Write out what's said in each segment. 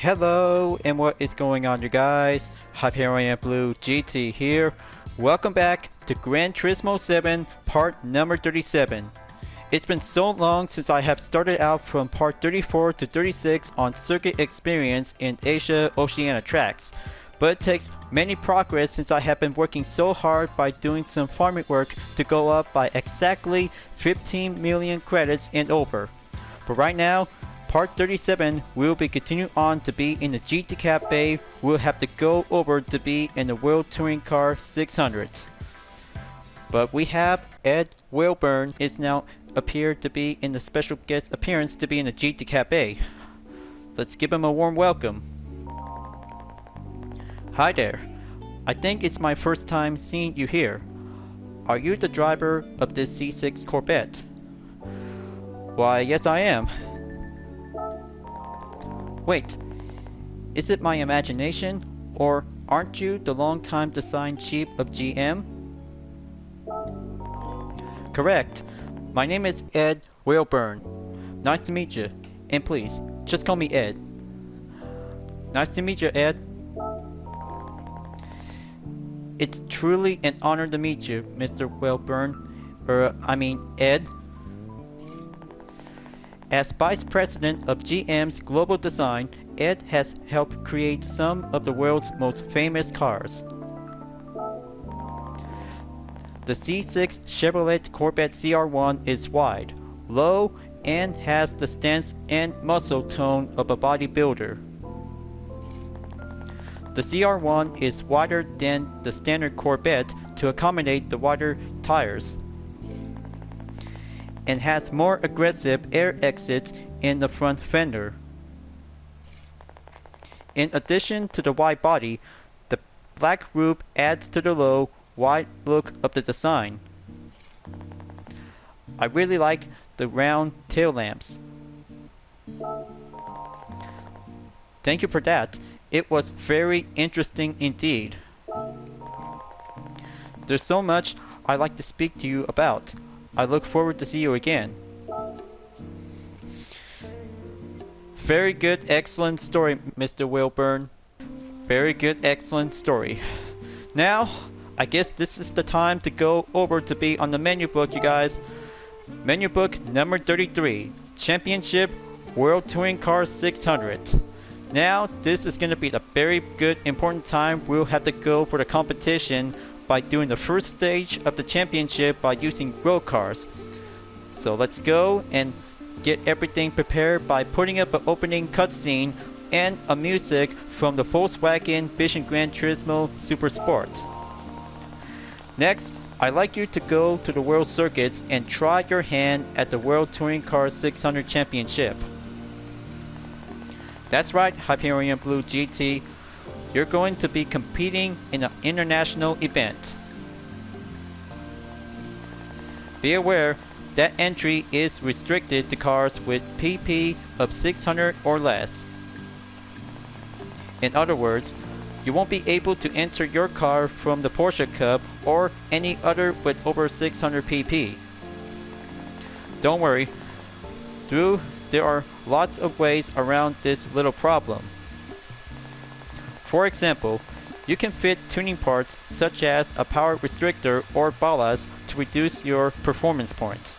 Hello, and what is going on, you guys? Hyperion-Blue-GT here. Welcome back to Gran Turismo 7 part number 37. It's been so long since I have started out from part 34 to 36 on circuit experience in Asia Oceania tracks, but it takes many progress since I have been working so hard by doing some farming work to go up by exactly 15 million credits and over. But right now, Part 37 will be continuing on to be in the GT Cafe. We'll have to go over to be in the World Touring Car 600. But we have Ed Wilburn is now appeared to be in the special guest appearance to be in the GT Cafe. Let's give him a warm welcome. Hi there. I think it's my first time seeing you here. Are you the driver of this C6 Corvette? Why, yes I am. Wait, is it my imagination, or aren't you the longtime design chief of GM? Correct. My name is Ed Wilburn. Nice to meet you, and please, just call me Ed. Nice to meet you, Ed. It's truly an honor to meet you, Mr. Wilburn. Ed. As Vice President of GM's Global Design, Ed has helped create some of the world's most famous cars. The C6 Chevrolet Corvette ZR1 is wide, low, and has the stance and muscle tone of a bodybuilder. The ZR1 is wider than the standard Corvette to accommodate the wider tires, and has more aggressive air exits in the front fender. In addition to the wide body, the black roof adds to the low, wide look of the design. I really like the round tail lamps. Thank you for that. It was very interesting indeed. There's so much I'd like to speak to you about. I look forward to see you again. Very good, excellent story, Mr. Wilburn. Very good, excellent story. Now, I guess this is the time to go over to be on the menu book, you guys. Menu book number 33, Championship World Touring Car 600. Now, this is going to be the very good, important time we'll have to go for the competition by doing the first stage of the championship by using road cars. So let's go and get everything prepared by putting up an opening cutscene and a music from the Volkswagen Vision Gran Turismo Super Sport. Next, I'd like you to go to the world circuits and try your hand at the World Touring Car 600 Championship. That's right, Hyperion-Blue-GT. You're going to be competing in an international event. Be aware that entry is restricted to cars with PP of 600 or less. In other words, you won't be able to enter your car from the Porsche Cup or any other with over 600 PP. Don't worry, there are lots of ways around this little problem. For example, you can fit tuning parts such as a power restrictor or ballast to reduce your performance points.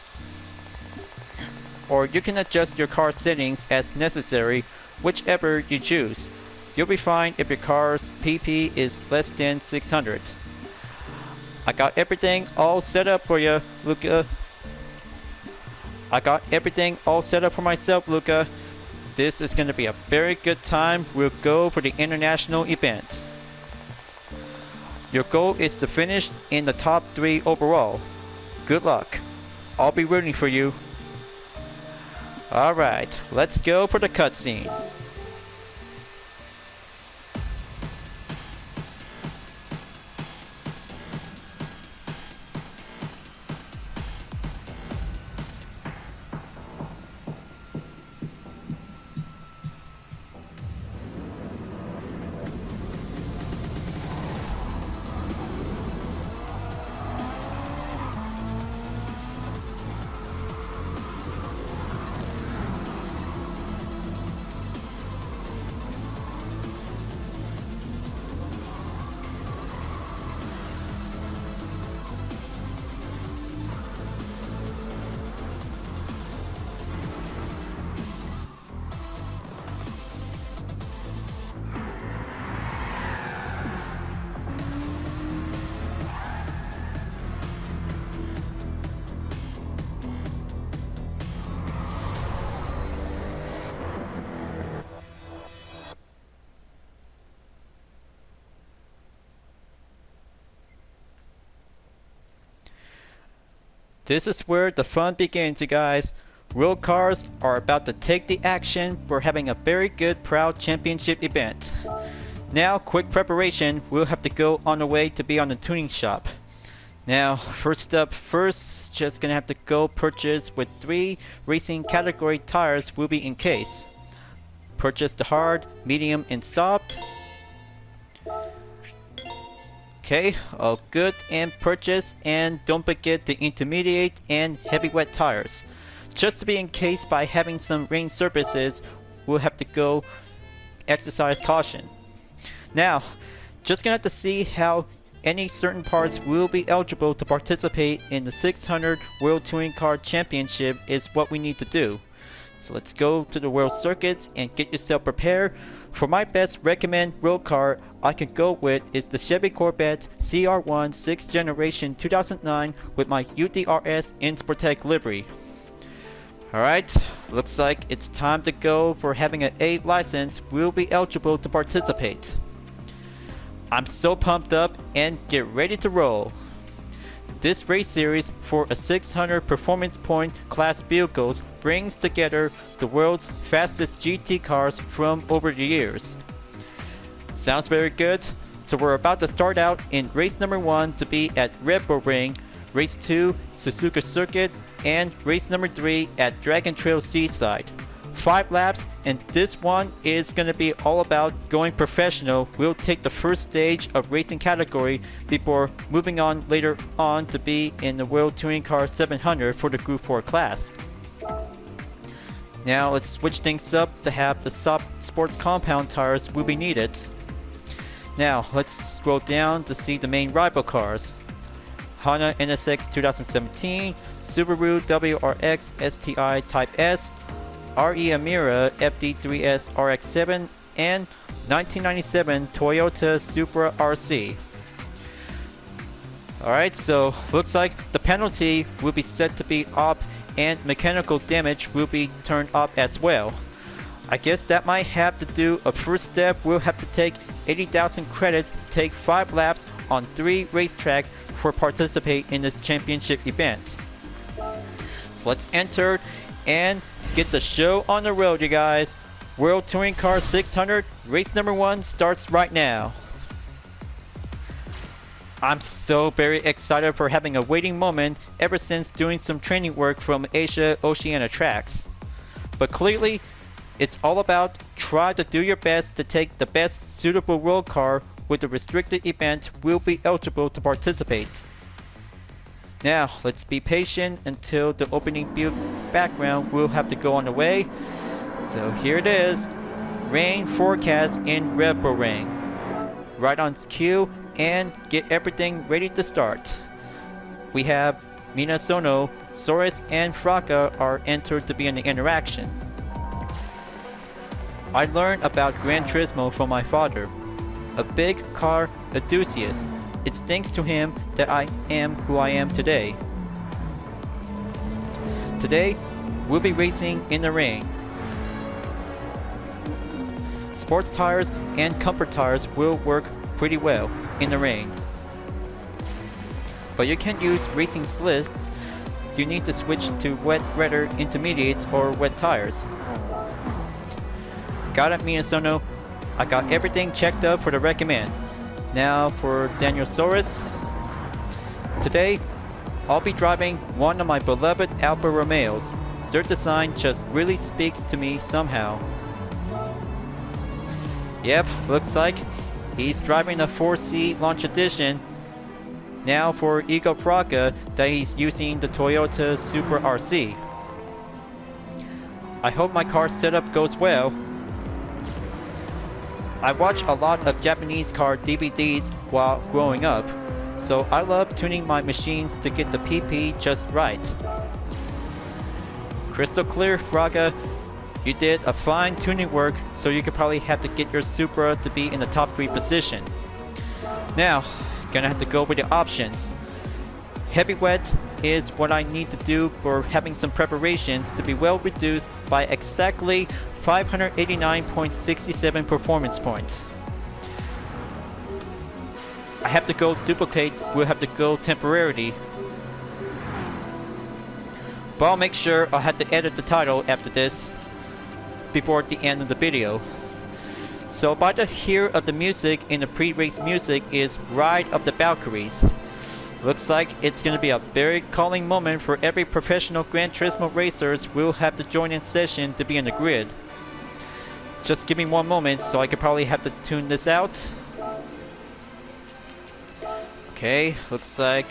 Or you can adjust your car settings as necessary, whichever you choose. You'll be fine if your car's PP is less than 600. I got everything all set up for you, Luca. I got everything all set up for myself, Luca. This is going to be a very good time. We'll go for the international event. Your goal is to finish in the top 3 overall. Good luck. I'll be rooting for you. Alright, let's go for the cutscene. This is where the fun begins, you guys. Real cars are about to take the action. We're having a very good proud championship event. Now, quick preparation, we'll have to go on the way to be on the tuning shop. Now, first, just gonna have to go purchase with 3 racing category tires will be in case. Purchase the hard, medium, and soft. Okay, all good and purchase, and don't forget the intermediate and heavy wet tires. Just to be in case by having some rain surfaces, we'll have to go exercise caution. Now, just gonna have to see how any certain parts will be eligible to participate in the 600 World Touring Car Championship is what we need to do. So let's go to the world circuits and get yourself prepared. For my best recommend road car I can go with is the Chevy Corvette ZR1 6th generation 2009 with my UDRS InSportec livery. Alright, looks like it's time to go. For having an A license, we'll be eligible to participate. I'm so pumped up and get ready to roll. This race series for a 600 performance point class vehicles brings together the world's fastest GT cars from over the years. Sounds very good. So we're about to start out in race number 1 to be at Red Bull Ring, race 2 Suzuka Circuit, and race number 3 at Dragon Trail Seaside. 5 laps, and this one is going to be all about going professional. We'll take the first stage of racing category before moving on later on to be in the World Touring Car 700 for the Group 4 class. Now let's switch things up to have the soft sports compound tires will be needed. Now let's scroll down to see the main rival cars. Honda NSX 2017, Subaru WRX STI Type S, RE Amira FD3S RX7, and 1997 Toyota Supra RC. Alright, so looks like the penalty will be set to be up and mechanical damage will be turned up as well. I guess that might have to do a first step. We'll have to take 80,000 credits to take 5 laps on 3 racetracks for participate in this championship event. So let's enter and get the show on the road, you guys. World Touring Car 600 race number 1 starts right now. I'm so very excited for having a waiting moment ever since doing some training work from Asia Oceania tracks. But clearly, it's all about try to do your best to take the best suitable road car with the restricted event will be eligible to participate. Now, let's be patient until the opening background will have to go on the way. So here it is. Rain forecast in Red Bull Ring. Right on cue and get everything ready to start. We have Mina Sono, Soros, and Fraka are entered to be in the interaction. I learned about Gran Turismo from my father, a big car enthusiast. It's thanks to him that I am who I am today. Today, we'll be racing in the rain. Sports tires and comfort tires will work pretty well in the rain. But you can't use racing slicks. You need to switch to wet redder intermediates or wet tires. Got it, Miyasono. I got everything checked up for the recommend. Now for Daniel Soros. Today, I'll be driving one of my beloved Alfa Romeos. Their design just really speaks to me somehow. Yep, looks like he's driving a 4C Launch Edition. Now for Igor Fraka, that he's using the Toyota Supra RC. I hope my car setup goes well. I watch a lot of Japanese car DVDs while growing up, so I love tuning my machines to get the PP just right. Crystal clear, Fraga. You did a fine tuning work, so you could probably have to get your Supra to be in the top 3 position. Now, gonna have to go with the options. Heavy wet is what I need to do for having some preparations to be well reduced by exactly 589.67 performance points. I have to go duplicate, we'll have to go temporarily. But I'll make sure I'll have to edit the title after this before the end of the video. So by the here of the music in the pre-race music is Ride of the Valkyries. Looks like it's gonna be a very calling moment for every professional Gran Turismo racers will have to join in session to be in the grid. Just give me one moment, so I could probably have to tune this out. Okay, looks like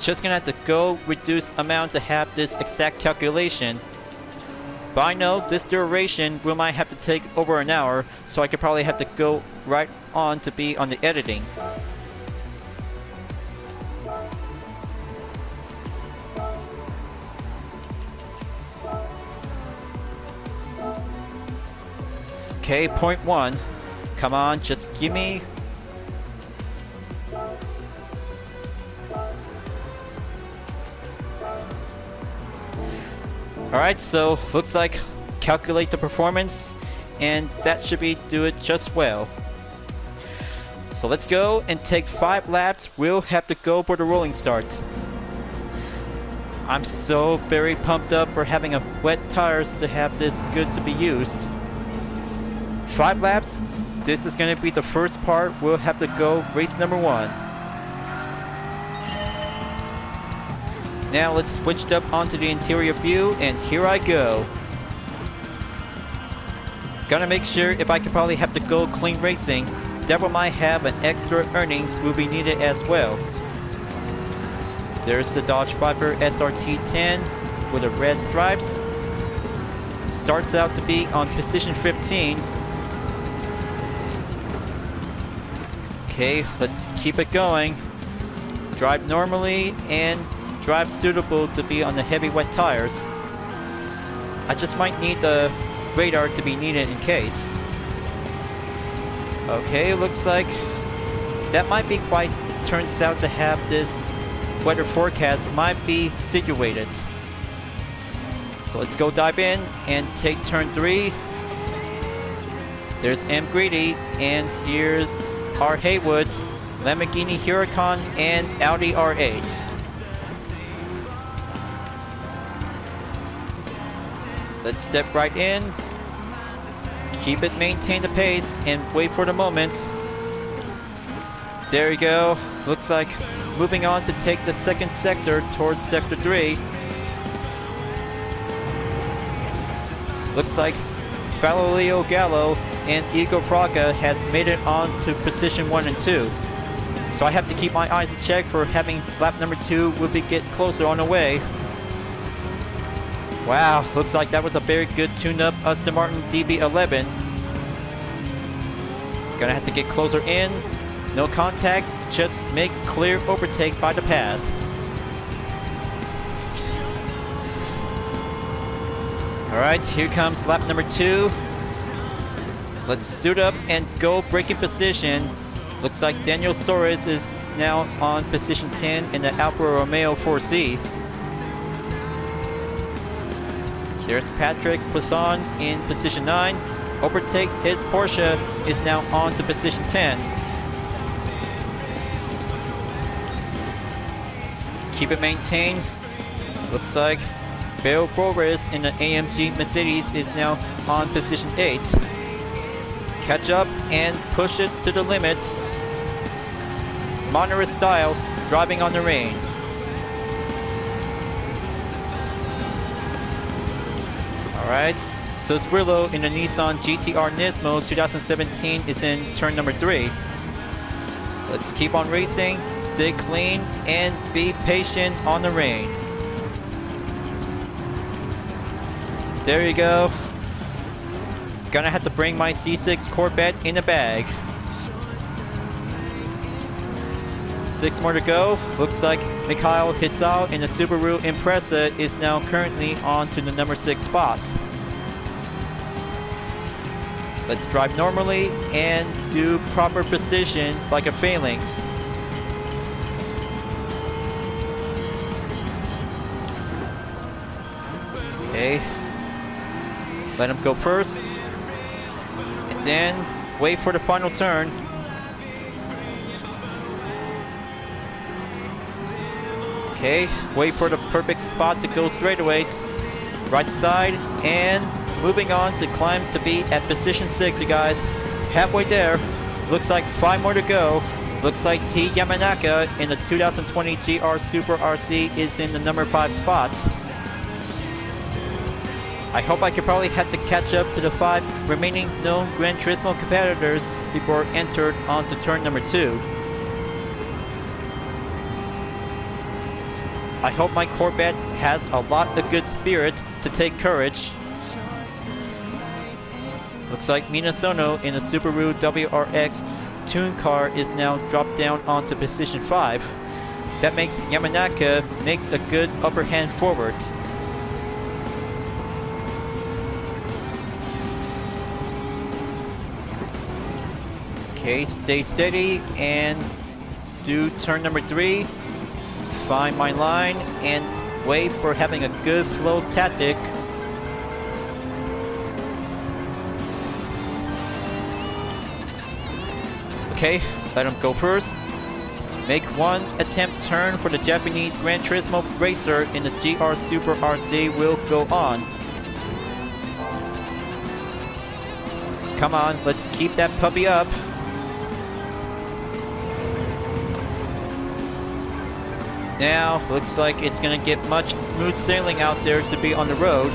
just gonna have to go reduce amount to have this exact calculation. But I know this duration we might have to take over an hour, so I could probably have to go right on to be on the editing. Okay, point 1. Come on, just give me... Alright, so looks like calculate the performance, and that should be do it just well. So let's go and take 5 laps. We'll have to go for the rolling start. I'm so very pumped up for having a wet tires to have this good to be used. 5 laps. This is going to be the first part. We'll have to go race number 1. Now let's switch up onto the interior view, and here I go. Gonna make sure if I could probably have to go clean racing, that one might have an extra earnings will be needed as well. There's the Dodge Viper SRT10 with the red stripes. Starts out to be on position 15. Okay, let's keep it going. Drive normally and drive suitable to be on the heavy wet tires. I just might need the radar to be needed in case. Okay, looks like that might be quite turns out to have this weather forecast might be situated. So let's go dive in and take turn 3. There's M. Greedy, and here's R. Haywood, Lamborghini Huracan, and Audi R8. Let's step right in, keep it, maintain the pace, and wait for the moment. There you go. Looks like moving on to take the second sector towards sector 3. Looks like Galileo Gallo and Igor Praga has made it on to position 1 and 2. So I have to keep my eyes in check for having lap number 2 will be get closer on the way. Wow, looks like that was a very good tune-up Aston Martin DB11. Gonna have to get closer in. No contact, just make clear overtake by the pass. Alright, here comes lap number 2. Let's suit up and go braking position. Looks like Daniel Suarez is now on position 10 in the Alfa Romeo 4C. There's Patrick Poisson in position 9. Overtake his Porsche is now on to position 10. Keep it maintained. Looks like Bill Boris in the AMG Mercedes is now on position 8. Catch up and push it to the limit. Monterey style, driving on the rain. Alright, so Swirlo in the Nissan GTR Nismo 2017 is in turn number 3. Let's keep on racing, stay clean, and be patient on the rain. There you go. Gonna have to bring my C6 Corvette in the bag. 6 more to go. Looks like Mikhail Hisao in the Subaru Impreza is now currently on to the number 6 spot. Let's drive normally and do proper position like a phalanx. Okay. Let him go first. And then wait for the final turn. Okay, wait for the perfect spot to go straight away. Right side, and moving on to climb to be at position 6, you guys. Halfway there. Looks like 5 more to go. Looks like T Yamanaka in the 2020 GR Super RC is in the number 5 spot. I hope I could probably have to catch up to the 5 remaining known Gran Turismo competitors before entered onto turn number 2. I hope my Corvette has a lot of good spirit to take courage. Looks like Minasono in the Subaru WRX Tune car is now dropped down onto position 5. That makes Yamanaka makes a good upper hand forward. Okay, stay steady and do turn number 3. Find my line and wait for having a good flow tactic. Okay, let him go first. Make one attempt turn for the Japanese Gran Turismo racer in the GR Super RC will go on. Come on, let's keep that puppy up. Now, looks like it's gonna get much smooth sailing out there to be on the road.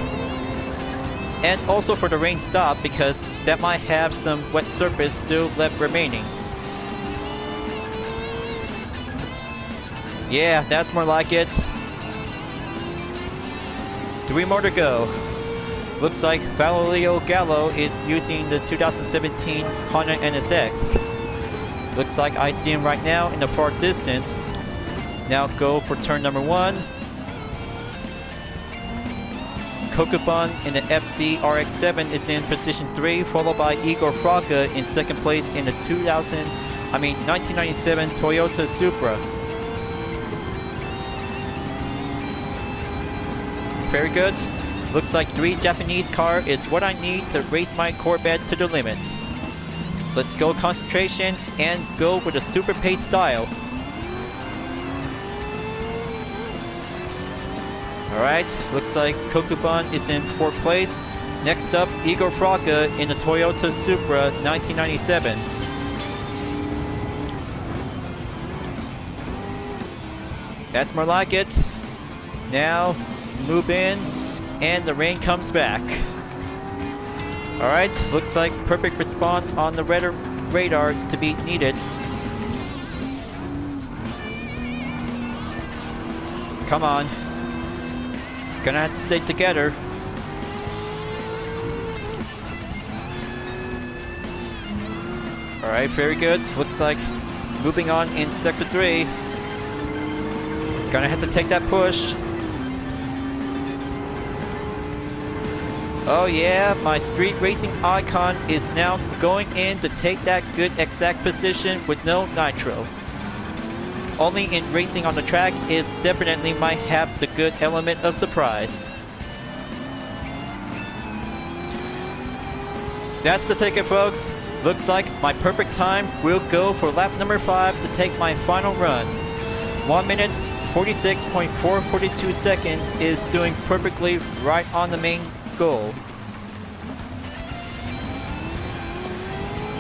And also for the rain stop, because that might have some wet surface still left remaining. Yeah, that's more like it. 3 more to go. Looks like Valerio Gallo is using the 2017 Honda NSX. Looks like I see him right now in the far distance. Now go for turn number 1. Kokuban in the FD RX-7 is in position 3, followed by Igor Fraga in second place in the 1997 Toyota Supra. Very good. Looks like 3 Japanese car is what I need to race my Corvette to the limit. Let's go concentration and go with a super pace style. Alright, looks like Kokuban is in 4th place. Next up, Igor Fraga in the Toyota Supra 1997. That's more like it. Now, move in, and the rain comes back. Alright, looks like perfect response on the radar to be needed. Come on. Gonna have to stay together. Alright, very good. Looks like moving on in Sector 3. Gonna have to take that push. Oh yeah, my street racing icon is now going in to take that good exact position with no nitro. Only in racing on the track is definitely might have the good element of surprise. That's the ticket, folks. Looks like my perfect time will go for lap number 5 to take my final run. 1 minute 46.442 seconds is doing perfectly right on the main goal.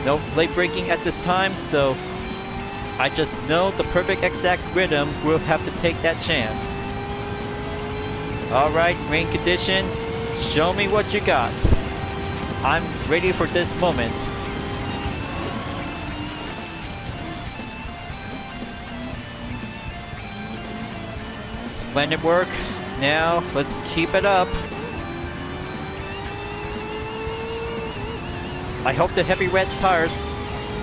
No late braking at this time, so I just know the perfect exact rhythm will have to take that chance. Alright, rain condition, show me what you got. I'm ready for this moment. Splendid work. Now, let's keep it up. I hope the heavy red tires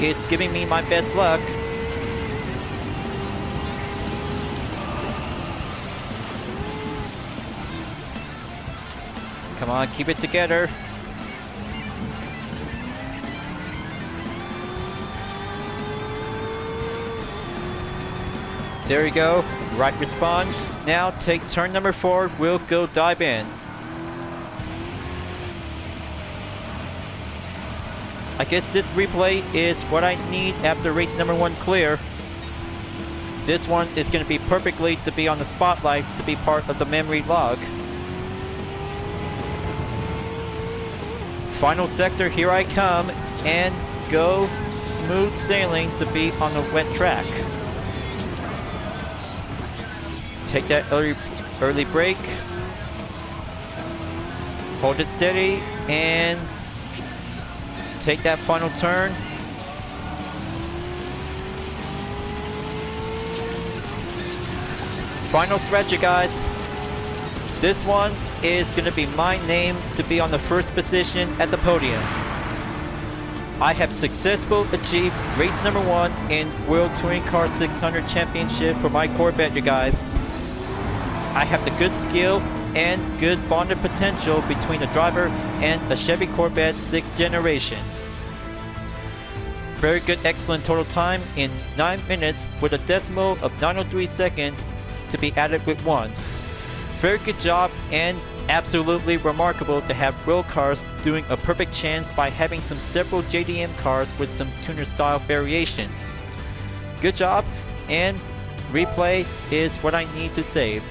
is giving me my best luck. Come on, keep it together. There you go. Right respawn. Now take turn number 4. We'll go dive in. I guess this replay is what I need after race number 1 clear. This one is going to be perfectly to be on the spotlight, to be part of the memory log. Final sector, here I come, and go smooth sailing to be on the wet track. Take that early brake. Hold it steady and take that final turn. Final stretch, you guys. This one is going to be my name to be on the first position at the podium. I have successfully achieved race number 1 in World Touring Car 600 Championship for my Corvette, you guys. I have the good skill and good bonded potential between a driver and a Chevy Corvette 6th generation. Very good, excellent total time in 9 minutes with a decimal of 903 seconds to be added with 1. Very good job, and absolutely remarkable to have road cars doing a perfect chance by having several JDM cars with some tuner style variation. Good job, and replay is what I need to save.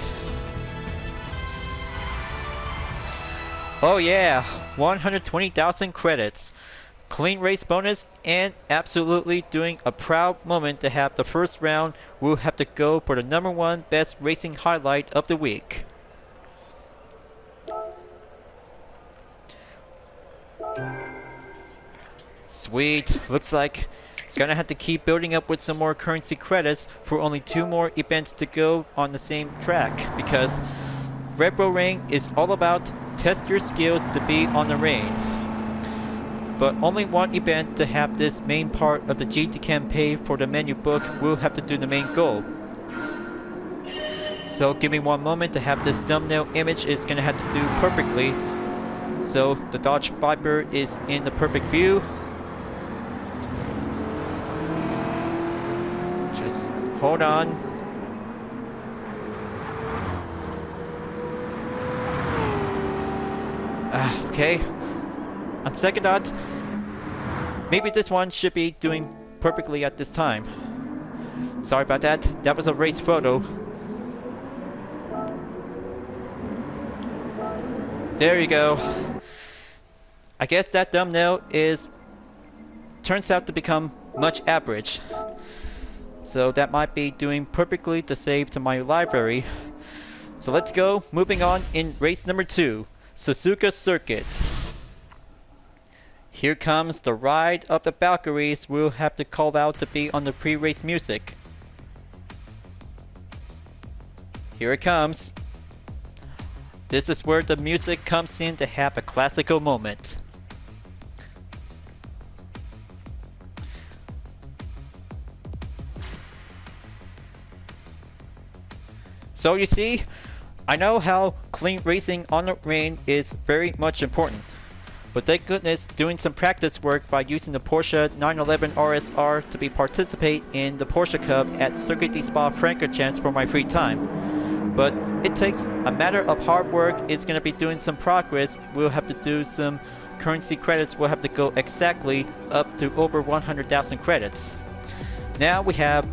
Oh yeah, 120,000 credits. Clean race bonus, and absolutely doing a proud moment to have the first round. We'll have to go for the number 1 best racing highlight of the week. Sweet, looks like it's gonna have to keep building up with some more currency credits for only 2 more events to go on the same track, because Red Bull Ring is all about test your skills to be on the ring. But only 1 event to have this main part of the GT campaign for the menu book will have to do the main goal. So give me 1 moment to have this thumbnail image is gonna have to do perfectly. So the Dodge Viper is in the perfect view. Just hold on. Okay. On second thought, maybe this one should be doing perfectly at this time. Sorry about that. That was a race photo. There you go. I guess that thumbnail turns out to become much average. So that might be doing perfectly to save to my library. So let's go. Moving on in race number 2, Suzuka Circuit. Here comes the ride of the Valkyries. We'll have to call out to be on the pre-race music. Here it comes. This is where the music comes in to have a classical moment. So you see, I know how clean racing on the rain is very much important. But thank goodness, doing some practice work by using the Porsche 911 RSR to participate in the Porsche Cup at Circuit de Spa-Francorchamps for my free time. But it takes a matter of hard work. It's going to be doing some progress. We'll have to do some currency credits. We'll have to go exactly up to over 100,000 credits. Now we have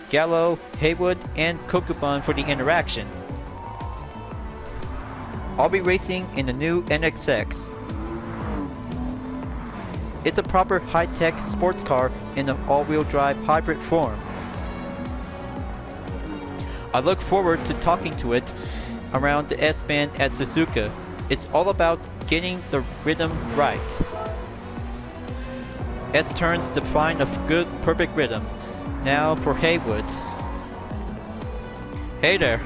Gallo, Haywood, and Kokubun for the interaction. I'll be racing in the new NXX. It's a proper high-tech sports car in an all-wheel drive hybrid form. I look forward to talking to it around the S-band at Suzuka. It's all about getting the rhythm right. S turns to find a good, perfect rhythm. Now for Haywood. Hey there,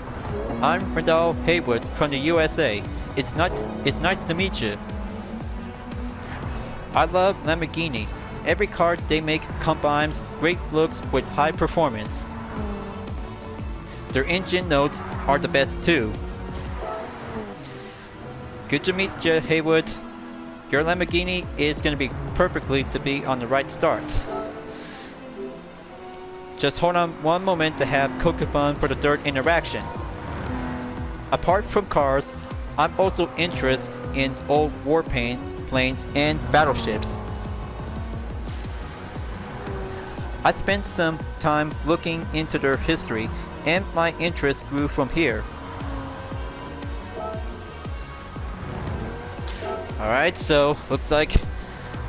I'm Randall Haywood from the USA. It's nice to meet you. I love Lamborghini. Every car they make combines great looks with high performance. Their engine notes are the best too. Good to meet you, Haywood. Your Lamborghini is going to be perfectly to be on the right start. Just hold on 1 moment to have Kokubun for the 3rd interaction. Apart from cars, I'm also interested in old warplanes and battleships. I spent some time looking into their history, and my interest grew from here. Alright, so looks like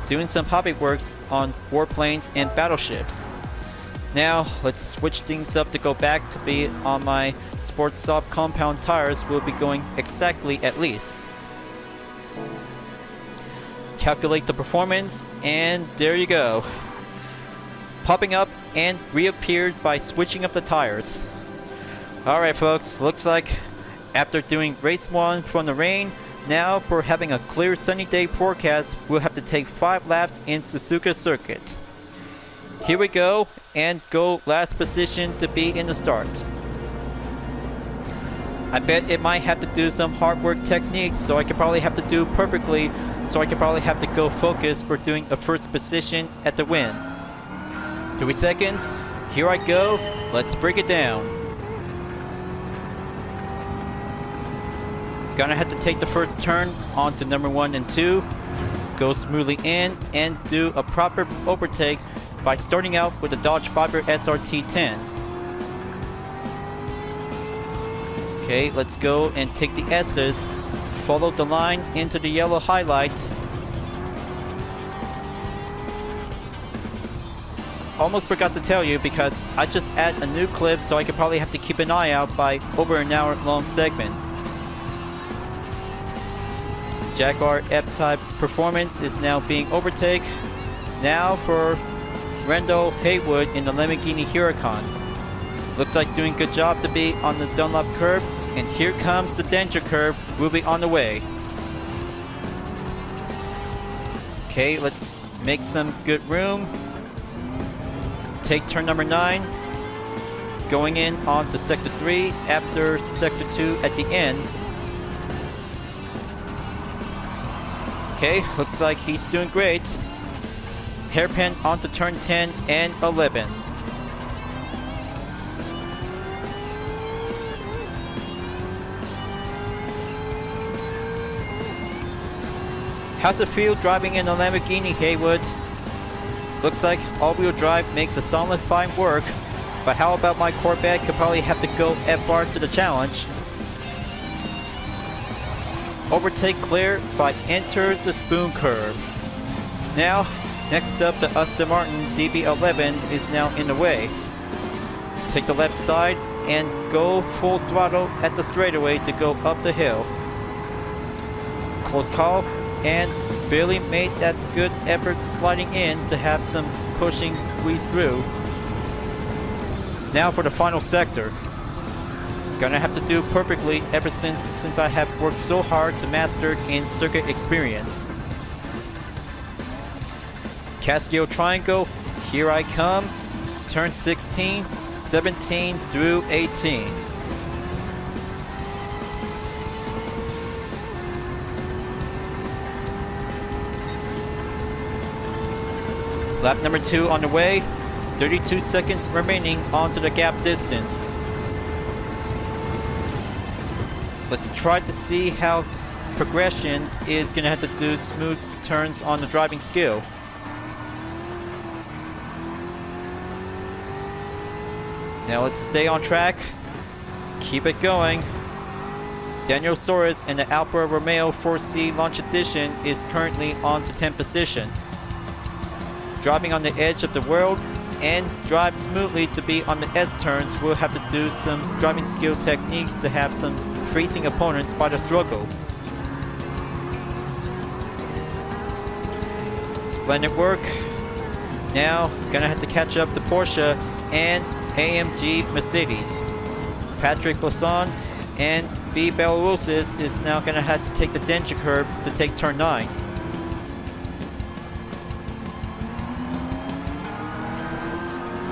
doing some hobby works on warplanes and battleships. Now let's switch things up to go back to be on my Sports Soft compound tires. Will be going exactly at least. Calculate the performance, and there you go. Popping up and reappeared by switching up the tires. Alright folks, looks like after doing race 1 from the rain, now for having a clear sunny day forecast, we'll have to take 5 laps in Suzuka circuit. Here we go, and go last position to be in the start. I bet it might have to do some hard work techniques, so I could probably have to do perfectly, so I could probably have to go focus for doing a first position at the win. 3 seconds, here I go, let's break it down. Gonna have to take the first turn onto number 1 and 2, go smoothly in, and do a proper overtake by starting out with the Dodge Viper SRT10. Okay, let's go and take the S's, follow the line into the yellow highlights. Almost forgot to tell you because I just add a new clip, so I could probably have to keep an eye out by over an hour long segment. Jaguar F-Type performance is now being overtake. Now for Randall Haywood in the Lamborghini Huracan. Looks like doing good job to be on the Dunlop curve, and here comes the danger curve. We'll be on the way. Okay, let's make some good room. Take turn number 9, going in onto sector 3 after sector 2 at the end. Okay, looks like he's doing great. Hairpin onto turn 10 and 11. How's it feel driving in a Lamborghini, Haywood? Looks like all-wheel drive makes a solid fine work, but how about my Corvette? Could probably have to go FR to the challenge. Overtake clear by enter the spoon curve. Now, next up the Aston Martin DB11 is now in the way. Take the left side and go full throttle at the straightaway to go up the hill. Close call, and barely made that good effort sliding in to have some pushing squeeze through. Now for the final sector. Gonna have to do perfectly ever since I have worked so hard to master in circuit experience. Castillo Triangle, here I come. Turn 16, 17 through 18. Lap number 2 on the way, 32 seconds remaining onto the gap distance. Let's try to see how progression is going to have to do smooth turns on the driving skill. Now let's stay on track, keep it going. Daniel Suarez in the Alfa Romeo 4C Launch Edition is currently on to 10th position. Driving on the edge of the world and drive smoothly to be on the S-turns, we'll have to do some driving skill techniques to have some freezing opponents by the struggle. Splendid work. Now gonna have to catch up to Porsche and AMG Mercedes. Patrick Blasson and B. Belarus's is now gonna have to take the danger curve to take turn 9.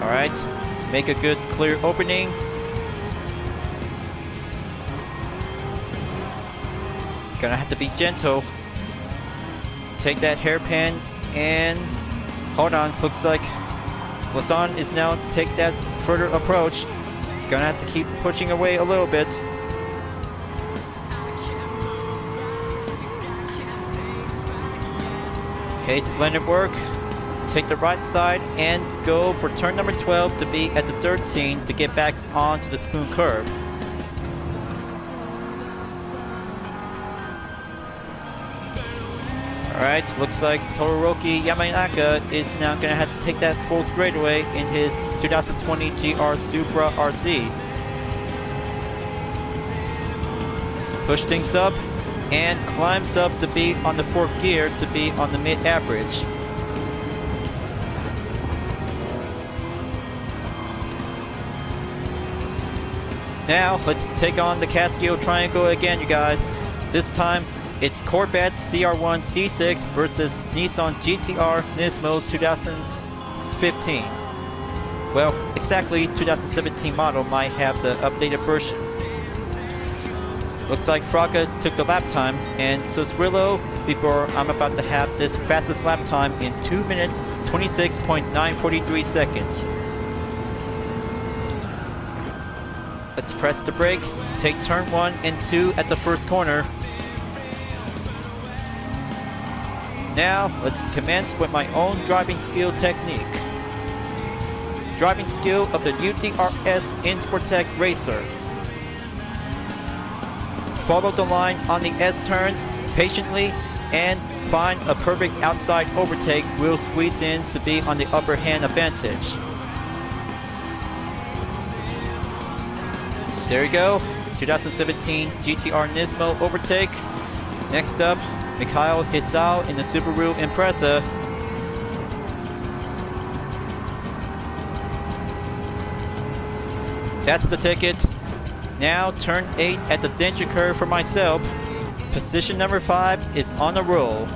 Alright, make a good clear opening. Gonna have to be gentle. Take that hairpin and hold on, looks like Lasson is now take that further approach. Gonna have to keep pushing away a little bit. Okay, splendid work. take the right side and go for turn number 12 to be at the 13 to get back onto the spoon curve. Alright, looks like Todoroki Yamanaka is now going to have to take that full straightaway in his 2020 GR Supra RC. Push things up and climbs up to be on the 4th gear to be on the mid-average. Now, let's take on the Castillo Triangle again, you guys. This time, it's Corvette ZR1 C6 versus Nissan GTR Nismo 2015. Well, exactly 2017 model might have the updated version. Looks like Fraga took the lap time, and so Sprillo before I'm about to have this fastest lap time in 2 minutes 26.943 seconds. Let's press the brake, take turn 1 and 2 at the first corner. Now, let's commence with my own driving skill technique. Driving skill of the UDRS Insportec Racer. Follow the line on the S-turns patiently and find a perfect outside overtake will squeeze in to be on the upper hand advantage. There you go, 2017 GTR Nismo overtake. Next up, Mikhail Hisao in the Subaru Impreza. That's the ticket. Now turn 8 at the danger curve for myself. Position number 5 is on a roll.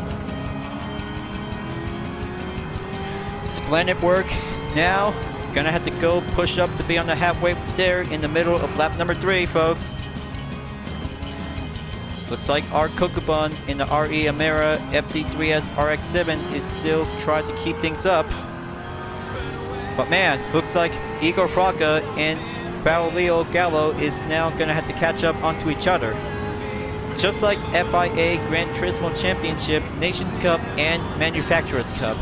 Splendid work. Now, gonna have to go push up to be on the halfway there in the middle of lap number 3, folks. Looks like our Kokubun in the RE Amera FD3S RX-7 is still trying to keep things up. But man, looks like Igor Fraga and Baulio Gallo is now gonna have to catch up onto each other. Just like FIA Gran Turismo Championship, Nations Cup, and Manufacturers Cup.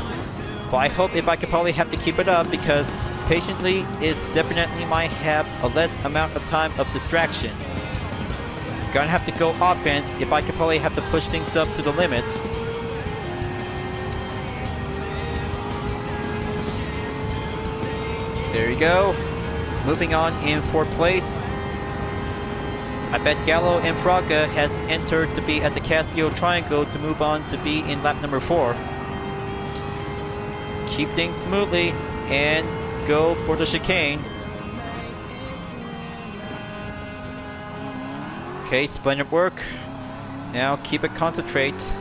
But I hope if I could probably have to keep it up because patiently is definitely might have a less amount of time of distraction. Gonna have to go offense if I could probably have to push things up to the limit. There you go. Moving on in 4th place. I bet Gallo and Fraga has entered to be at the Castillo Triangle to move on to be in lap number 4. Keep things smoothly and go for the chicane. Okay, splendid work. Now keep it concentrate.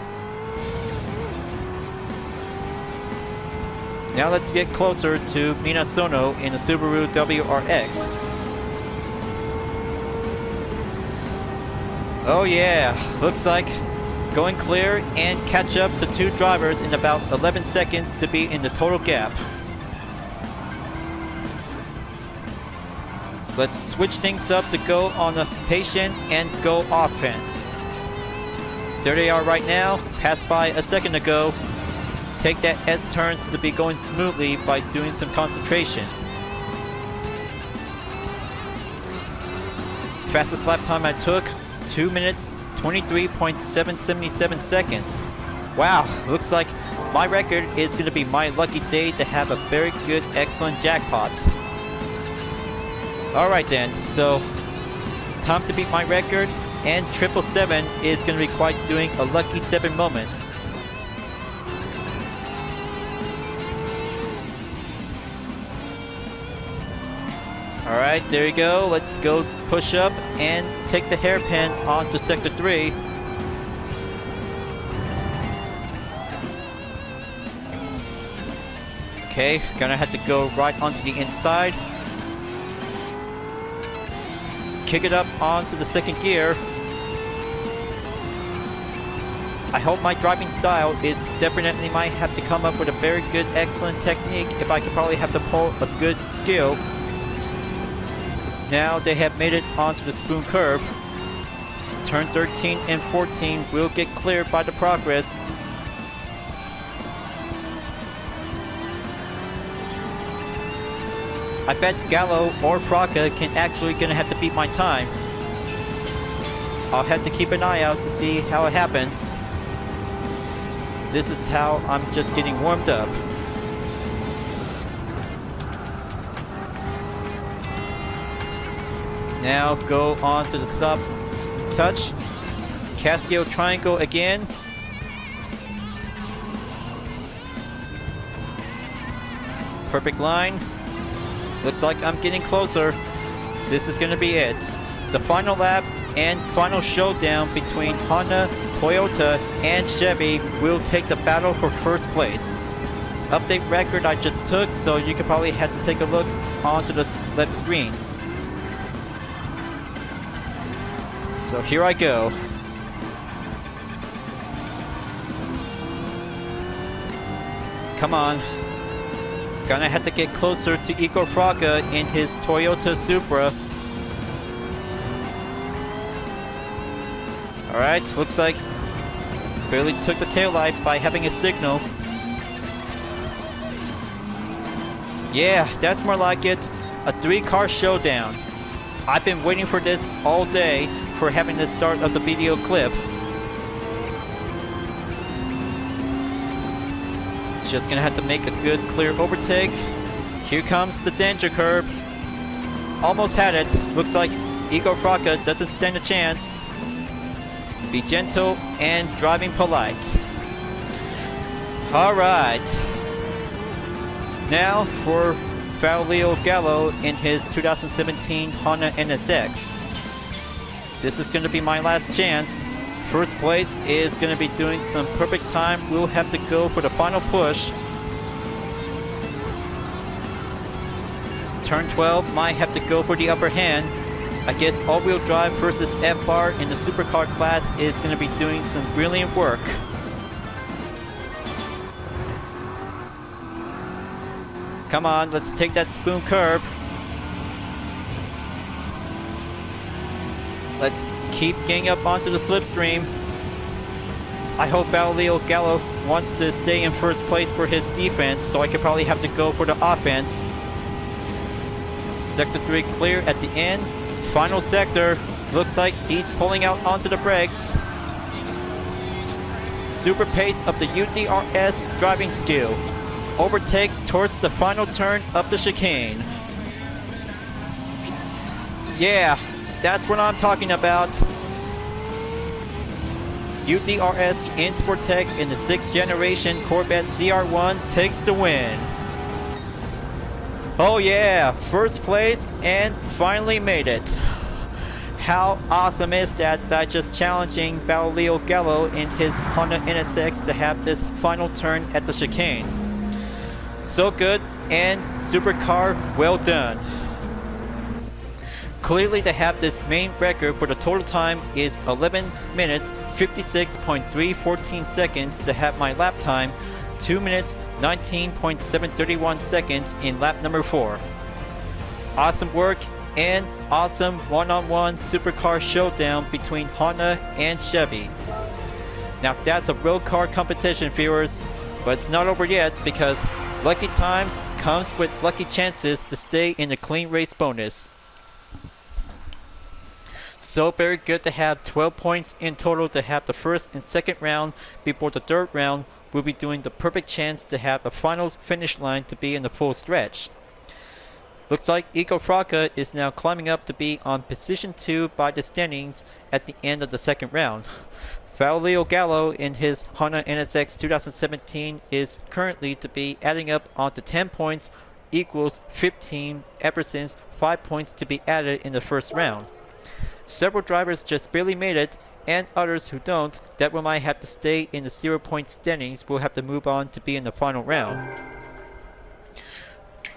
Now let's get closer to Minasono in the Subaru WRX. Oh yeah, looks like going clear and catch up to 2 drivers in about 11 seconds to be in the total gap. Let's switch things up to go on the patient and go offense. There they are right now, passed by a second ago. Take that S turns to be going smoothly by doing some concentration. Fastest lap time I took, 2 minutes 23.777 seconds. Wow, looks like my record is going to be my lucky day to have a very good, excellent jackpot. Alright then, so time to beat my record, and 777 is going to be quite doing a lucky 7 moment. Alright, there you go. Let's go push up and take the hairpin onto sector 3. Okay, gonna have to go right onto the inside. Kick it up onto the 2nd gear. I hope my driving style is definitely might have to come up with a very good, excellent technique if I could probably have to pull a good skill. Now they have made it onto the spoon curve. Turn 13 and 14 will get cleared by the progress. I bet Gallo or Fraka can actually gonna have to beat my time. I'll have to keep an eye out to see how it happens. This is how I'm just getting warmed up. Now go on to the sub touch. Casio triangle again. Perfect line. Looks like I'm getting closer. This is gonna be it. The final lap and final showdown between Honda, Toyota, and Chevy will take the battle for first place. Update record I just took, so you could probably have to take a look onto the left screen. So here I go. Come on. Gonna have to get closer to Igor Fraka in his Toyota Supra. Alright, looks like barely took the taillight by having a signal. Yeah, that's more like it. A 3-car showdown. I've been waiting for this all day for having the start of the video clip. Just gonna have to make a good clear overtake. Here comes the danger curve. Almost had it. Looks like Igor Fraka doesn't stand a chance. Be gentle and driving polite. Alright. Now for Fausto Gallo in his 2017 Honda NSX. This is going to be my last chance. First place is going to be doing some perfect time. We'll have to go for the final push. Turn 12 might have to go for the upper hand. I guess all-wheel drive versus F-bar in the supercar class is going to be doing some brilliant work. Come on, let's take that spoon curve. Let's keep getting up onto the slipstream. I hope Fausto Gallo wants to stay in first place for his defense, so I could probably have to go for the offense. Sector 3 clear at the end. Final sector. Looks like he's pulling out onto the brakes. Super pace of the UDRS driving skill. Overtake towards the final turn of the chicane. Yeah, that's what I'm talking about. UDRS in Sportec in the 6th generation Corvette ZR1 takes the win. Oh yeah, first place and finally made it. How awesome is that just challenging Fausto Gallo in his Honda NSX to have this final turn at the chicane. So good, and supercar, well done. Clearly to have this main record for the total time is 11 minutes 56.314 seconds to have my lap time 2 minutes 19.731 seconds in lap number 4. Awesome work and awesome one-on-one supercar showdown between Honda and Chevy. Now that's a real car competition, viewers, but it's not over yet because lucky times comes with lucky chances to stay in the clean race bonus. So very good to have 12 points in total to have the first and second round. Before the third round, we'll be doing the perfect chance to have a final finish line to be in the full stretch. Looks like Igor Fraka is now climbing up to be on position 2 by the standings at the end of the second round. Fausto Gallo in his Honda NSX 2017 is currently to be adding up onto 10 points equals 15 ever since 5 points to be added in the first round. Several drivers just barely made it, and others who don't, that we might have to stay in the 0-point standings, will have to move on to be in the final round.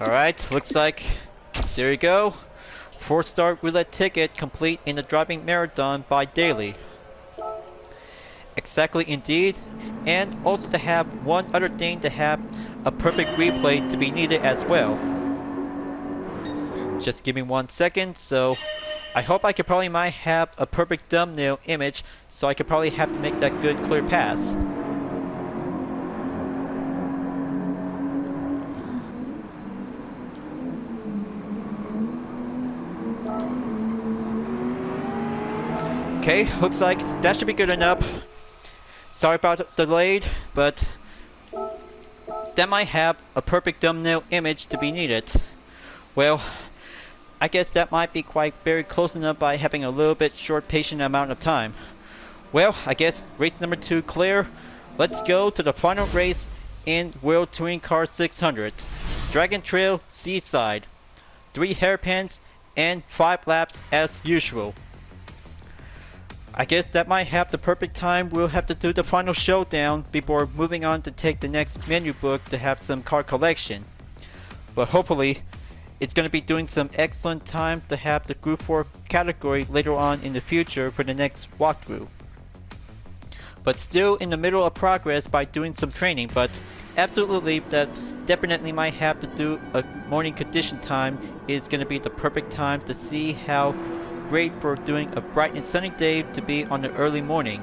Alright, looks like, there you go. 4-star roulette ticket complete in the driving marathon by Daily. Exactly indeed, and also to have one other thing to have a perfect replay to be needed as well. Just give me 1 second, so I hope I could probably might have a perfect thumbnail image, so I could probably have to make that good clear pass. Okay, looks like that should be good enough. Sorry about the delayed, but that might have a perfect thumbnail image to be needed. Well, I guess that might be quite very close enough by having a little bit short patient amount of time. Well, I guess race number 2 clear. Let's go to the final race in World Touring Car 600. Dragon Trail Seaside. 3 hairpins and 5 laps as usual. I guess that might have the perfect time. We'll have to do the final showdown before moving on to take the next menu book to have some car collection. But hopefully, it's going to be doing some excellent time to have the Group 4 category later on in the future for the next walkthrough. But still in the middle of progress by doing some training, but absolutely that definitely might have to do a morning condition time is going to be the perfect time to see how great for doing a bright and sunny day to be on the early morning.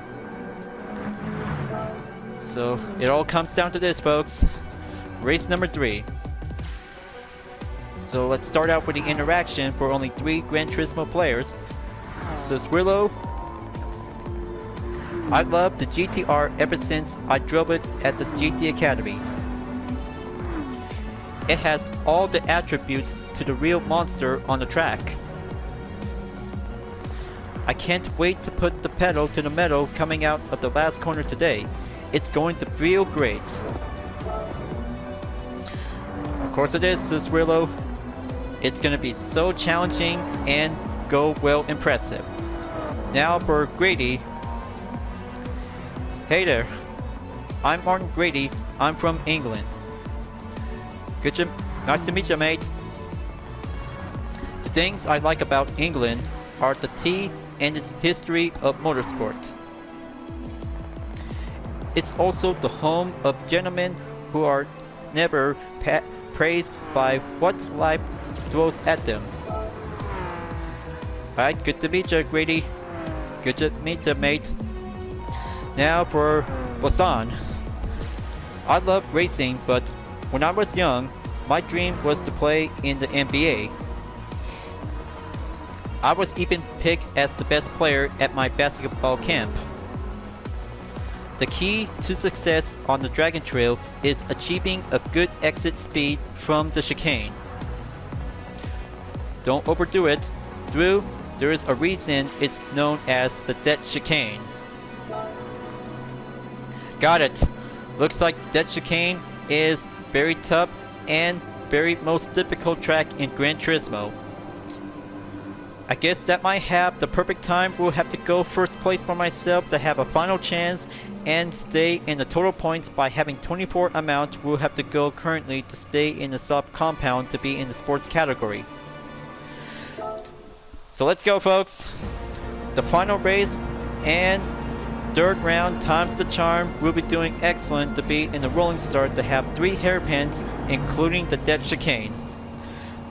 So it all comes down to this, folks. Race number 3. So let's start out with the interaction for only 3 Gran Turismo players. Suzuka. I love the GTR ever since I drove it at the GT Academy. It has all the attributes to the real monster on the track. I can't wait to put the pedal to the metal coming out of the last corner today. It's going to feel great. Of course it is, Suzuka. It's going to be so challenging and go well impressive. Now for Grady. Hey there, I'm Martin Grady. I'm from England. Nice to meet you, mate. The things I like about England are the tea and its history of motorsport. It's also the home of gentlemen who are never praised by what life throws at them. Alright, good to meet you, Grady. Good to meet you, mate. Now for Bosan. I love racing, but when I was young, my dream was to play in the NBA. I was even picked as the best player at my basketball camp. The key to success on the Dragon Trail is achieving a good exit speed from the chicane. Don't overdo it. There is a reason it's known as the dead chicane. Got it. Looks like dead chicane is very tough and very most difficult track in Gran Turismo. I guess that might have the perfect time. We'll have to go first place for myself to have a final chance and stay in the total points by having 24 amount. We'll have to go currently to stay in the sub compound to be in the sports category. So let's go, folks. The final race and third round times the charm. We'll be doing excellent to be in the rolling start to have 3 hairpins including the dead chicane.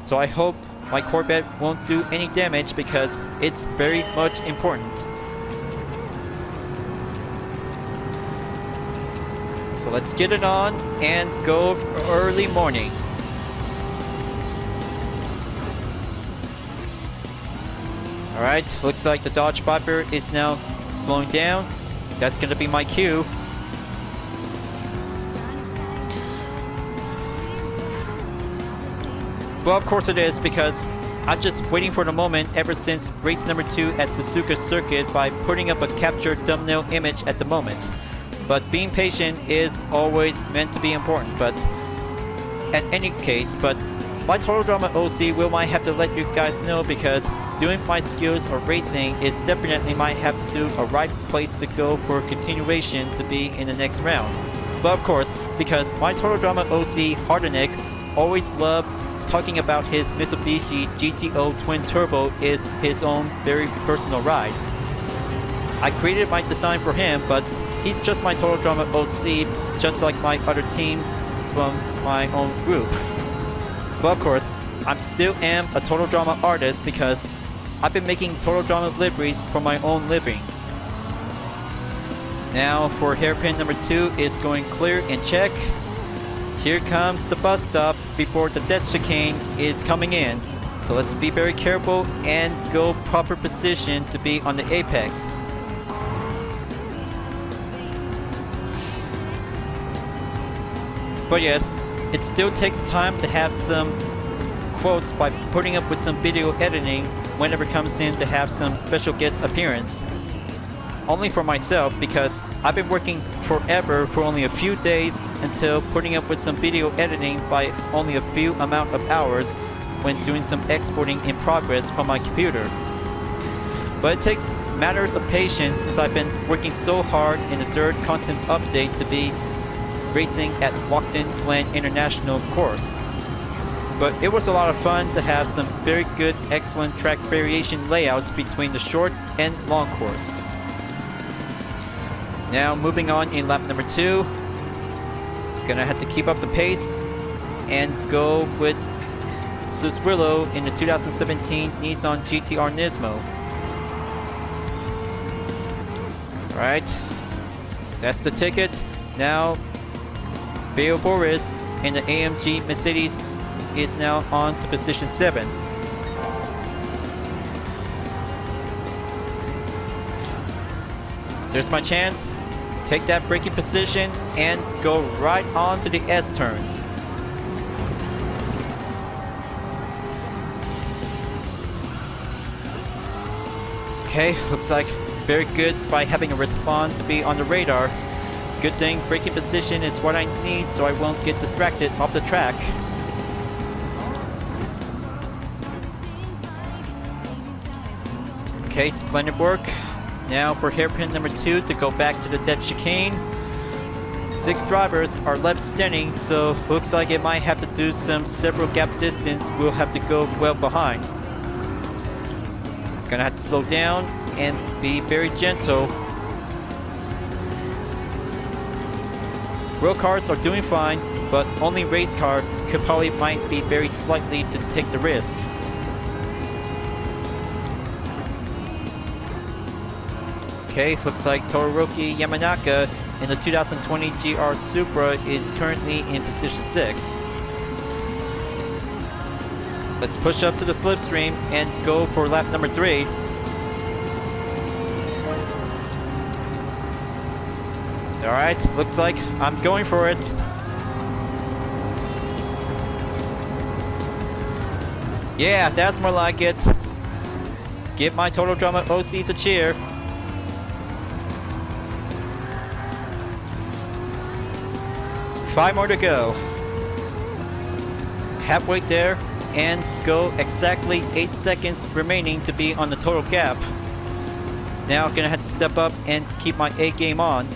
So I hope my Corvette won't do any damage because it's very much important. So let's get it on and go early morning. Alright, looks like the Dodge Viper is now slowing down. That's gonna be my cue. Well, of course it is, because I'm just waiting for the moment ever since race number 2 at Suzuka Circuit by putting up a captured thumbnail image at the moment. But being patient is always meant to be important, but at any case, but my Total Drama OC will might have to let you guys know because doing my skills of racing is definitely might have to do a right place to go for continuation to be in the next round. But of course, because my Total Drama OC Hardeneck always loved talking about his Mitsubishi GTO Twin Turbo is his own very personal ride. I created my design for him, but he's just my Total Drama OC, just like my other team from my own group. But of course, I still am a Total Drama artist because I've been making Total Drama liveries for my own living. Now for hairpin number 2 is going clear and check. Here comes the bus stop before the dead chicane is coming in. So let's be very careful and go proper position to be on the apex. But yes, it still takes time to have some quotes by putting up with some video editing whenever it comes in to have some special guest appearance. Only for myself, because I've been working forever for only a few days until putting up with some video editing by only a few amount of hours when doing some exporting in progress from my computer. But it takes matters of patience since I've been working so hard in the third content update to be racing at Watkins Glen International course. But it was a lot of fun to have some very good, excellent track variation layouts between the short and long course. Now moving on in lap number 2, gonna have to keep up the pace and go with Suzuka in the 2017 Nissan GT-R Nismo. Alright, that's the ticket. Now Beo Boris in the AMG Mercedes is now on to position 7. There's my chance. Take that braking position and go right on to the S turns. Okay, looks like very good by having a respawn to be on the radar. Good thing braking position is what I need so I won't get distracted off the track. Okay, splendid work. Now for hairpin number 2 to go back to the dead chicane. 6 drivers are left standing, so looks like it might have to do some several gap distance. We'll have to go well behind. Gonna have to slow down and be very gentle. Real cars are doing fine, but only race car could probably might be very slightly to take the risk. Okay, looks like Todoroki Yamanaka in the 2020 GR Supra is currently in position 6. Let's push up to the slipstream and go for lap number 3. Alright, looks like I'm going for it. Yeah, that's more like it. Give my Total Drama OCs a cheer. Five more to go. Halfway there and go exactly 8 seconds remaining to be on the total gap. Now gonna have to step up and keep my A game on.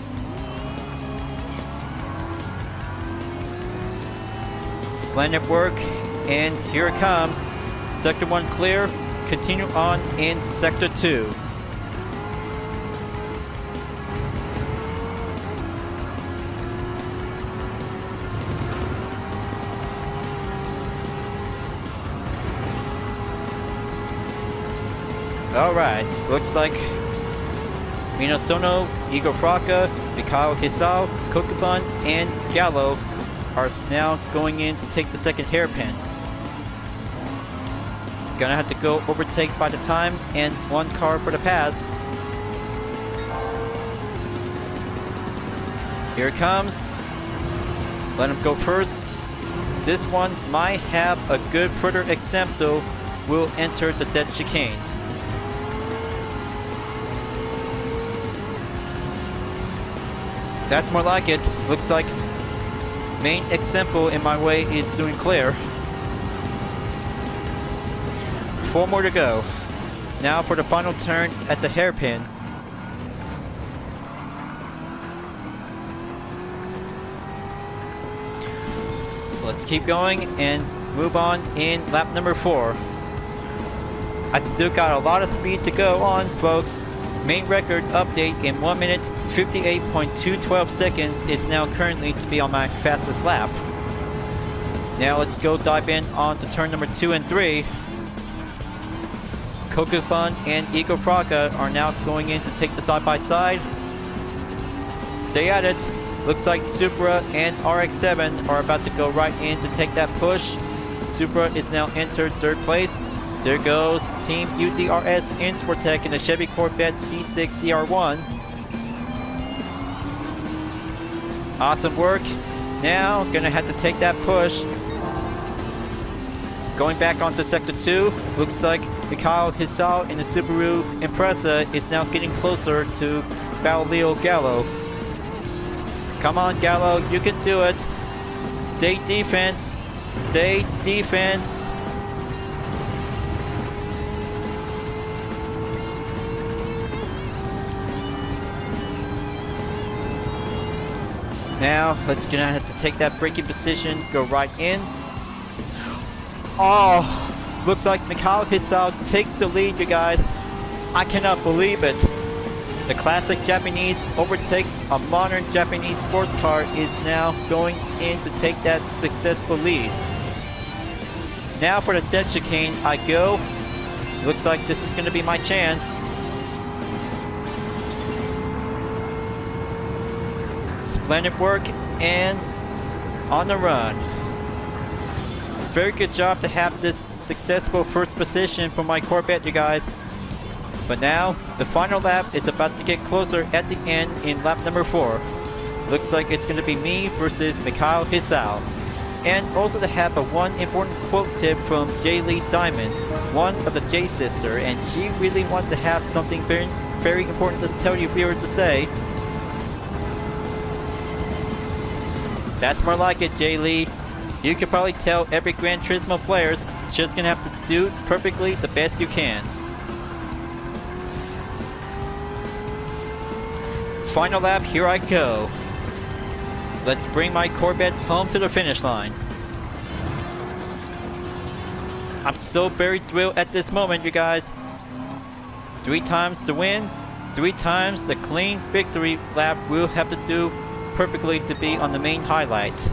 Splendid work, and here it comes. Sector 1 clear, continue on in Sector 2. Alright, looks like Minasono, Igor Fraka, Mikhail Hisao, Kokubun, and Gallo are now going in to take the second hairpin. Gonna have to go overtake by the time and 1 car for the pass. Here it comes. Let him go first. This one might have a good further exempto. Will enter the dead chicane. That's more like it. Looks like main example in my way is doing clear. 4 more to go. Now for the final turn at the hairpin. So let's keep going and move on in lap number 4. I still got a lot of speed to go on, folks. Main record update in 1 minute 58.212 seconds is now currently to be on my fastest lap. Now let's go dive in on to turn number 2 and 3. Kokubun and Igor Fraka are now going in to take the side by side. Stay at it. Looks like Supra and RX-7 are about to go right in to take that push. Supra is now entered 3rd place. There goes Team UDRS in Sportec in the Chevy Corvette C6 CR1. Awesome work. Now, gonna have to take that push. Going back onto Sector 2, looks like Mikhail Hisao in the Subaru Impreza is now getting closer to Baulio Gallo. Come on, Gallo, you can do it. Stay defense. Stay defense. Now, let's gonna have to take that braking position, go right in. Oh, looks like Mikhail Hisao takes the lead, you guys. I cannot believe it. The classic Japanese overtakes a modern Japanese sports car, is now going in to take that successful lead. Now for the dead chicane I go. Looks like this is going to be my chance. Splendid work and on the run. Very good job to have this successful first position for my Corvette, you guys. But now, the final lap is about to get closer at the end in lap number 4. Looks like it's going to be me versus Mikhail Hisao. And also to have one important quote tip from J. Lee Diamond, one of the J sister, and she really wanted to have something very, very important to tell you viewers to say. That's more like it, J. Lee. You could probably tell every Gran Turismo players just gonna have to do perfectly the best you can. Final lap, here I go. Let's bring my Corvette home to the finish line. I'm so very thrilled at this moment, you guys. 3 times the win, 3 times the clean victory lap we'll have to do perfectly to be on the main highlight.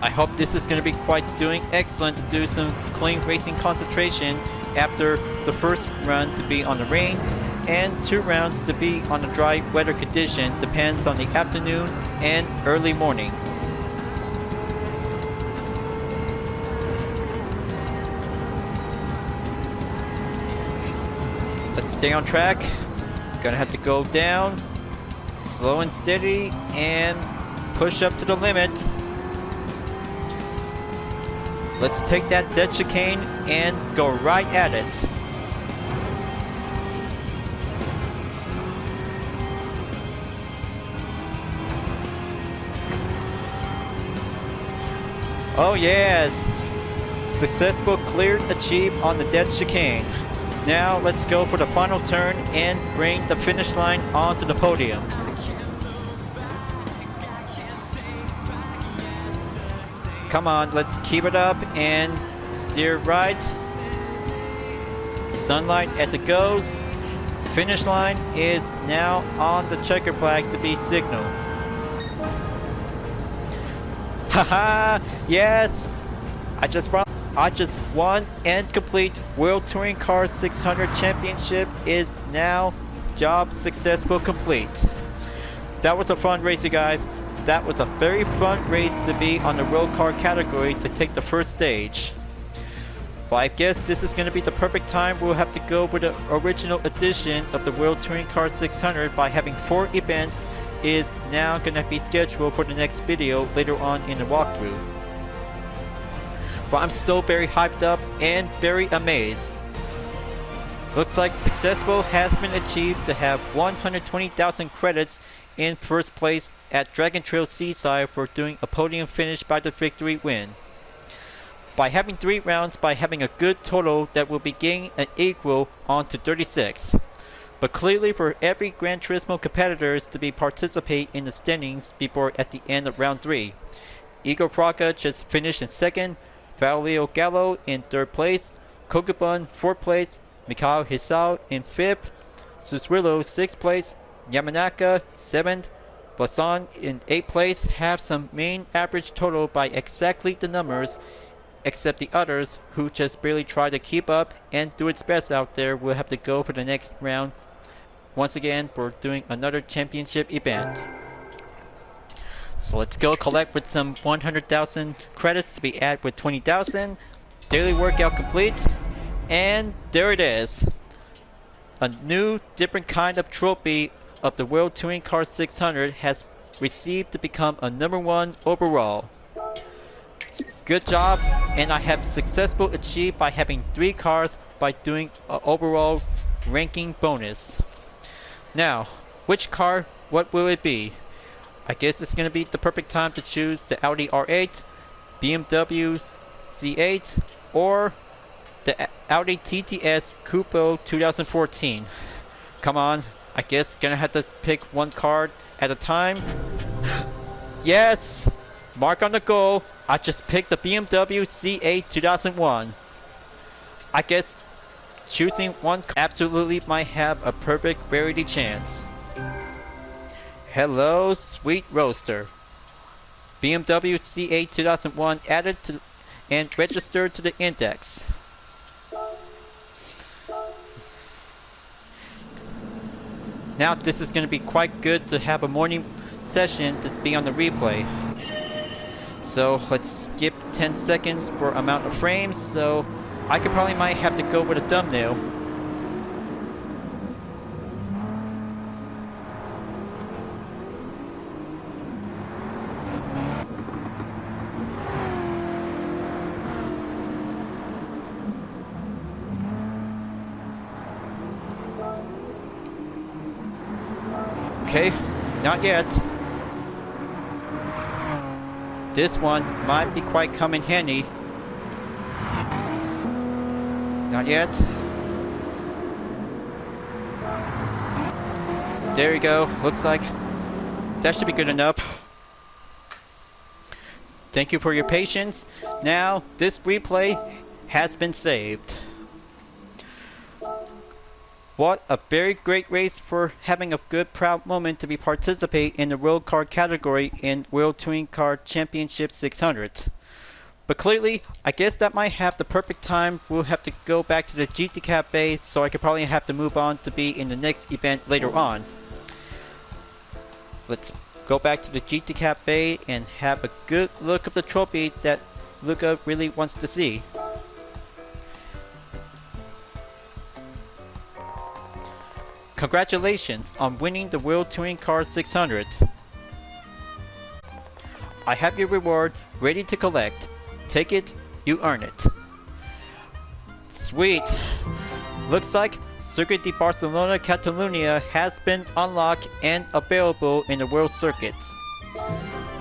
I hope this is going to be quite doing excellent to do some clean racing concentration after the first run to be on the rain and 2 rounds to be on the dry weather condition, depends on the afternoon and early morning. Let's stay on track. Gonna have to go down, slow and steady, and push up to the limit. Let's take that dead chicane and go right at it. Oh yes! Successful clear achieved on the dead chicane. Now let's go for the final turn and bring the finish line onto the podium. Come on, let's keep it up and steer right. Sunlight as it goes. Finish line is now on the checker flag to be signaled. Haha! Yes! I just won and complete World Touring Car 600 Championship is now job successful complete. That was a fun race, you guys. That was a very fun race to be on the road car category to take the first stage. But I guess this is going to be the perfect time we'll have to go with the original edition of the World Touring Car 600 by having 4 events is now going to be scheduled for the next video later on in the walkthrough. But I'm so very hyped up and very amazed. Looks like successful has been achieved to have 120,000 credits in first place at Dragon Trail Seaside for doing a podium finish by the victory win. By having 3 rounds, by having a good total that will be getting an equal on to 36. But clearly for every Gran Turismo competitors to be participate in the standings before at the end of round 3. Igor Praga just finished in 2nd, Valio Gallo in 3rd place, Kokubun 4th place, Mikhail Hisao in 5th, Suswillo 6th place, Yamanaka 7th, Blasan in 8th place have some main average total by exactly the numbers, except the others who just barely try to keep up and do its best out there will have to go for the next round once again for doing another championship event. So let's go collect with some 100,000 credits to be added with 20,000. Daily workout complete, and there it is. A new different kind of trophy of the World Touring Car 600 has received to become a #1 overall. Good job, and I have successfully achieved by having 3 cars by doing an overall ranking bonus. Now, which car, what will it be? I guess it's going to be the perfect time to choose the Audi R8, BMW C8, or the Audi TTS Coupe 2014. Come on, I guess gonna have to pick one card at a time. Yes! Mark on the goal. I just picked the BMW C8 2001. I guess choosing one absolutely might have a perfect rarity chance. Hello, sweet roaster. BMW C8 2001 added to and registered to the index. Now this is going to be quite good to have a morning session to be on the replay. So let's skip 10 seconds for amount of frames, so I could probably might have to go with a thumbnail. Okay, not yet. This one might be quite come in handy. Not yet. There you go. Looks like that should be good enough. Thank you for your patience. Now, this replay has been saved. What a very great race for having a good proud moment to be participate in the World Car category in World Touring Car Championship 600. But clearly, I guess that might have the perfect time. We'll have to go back to the GT Cafe, so I could probably have to move on to be in the next event later on. Let's go back to the GT Cafe and have a good look of the trophy that Luca really wants to see. Congratulations on winning the World Touring Car 600. I have your reward ready to collect. Take it, you earn it. Sweet! Looks like Circuit de Barcelona Catalunya has been unlocked and available in the World Circuits.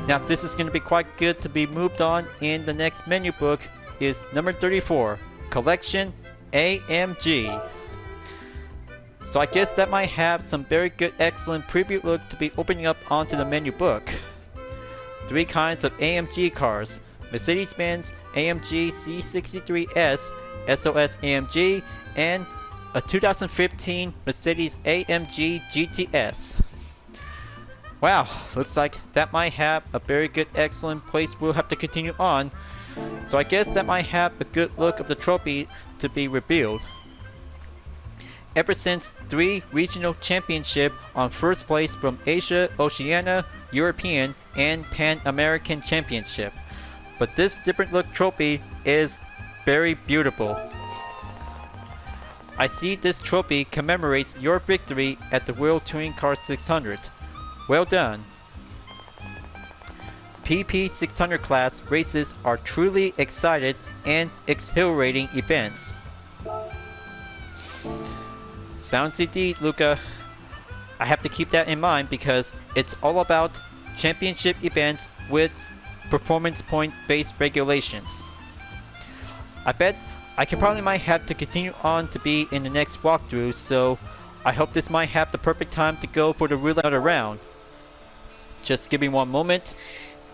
Now this is going to be quite good to be moved on in the next menu book is number 34, Collection AMG. So I guess that might have some very good excellent preview look to be opening up onto the menu book. 3 kinds of AMG cars, Mercedes-Benz AMG C63S SOS AMG and a 2015 Mercedes AMG GTS. Wow, looks like that might have a very good excellent place we'll have to continue on. So I guess that might have a good look of the trophy to be revealed. Ever since 3 regional championships on first place from Asia, Oceania, European, and Pan American Championship. But this different look trophy is very beautiful. I see this trophy commemorates your victory at the World Touring Car 600. Well done. PP 600 class races are truly excited and exhilarating events. Sounds indeed, Luca. I have to keep that in mind because it's all about championship events with performance point based regulations. I bet I can probably might have to continue on to be in the next walkthrough, so I hope this might have the perfect time to go for the roulette round. Just give me one moment.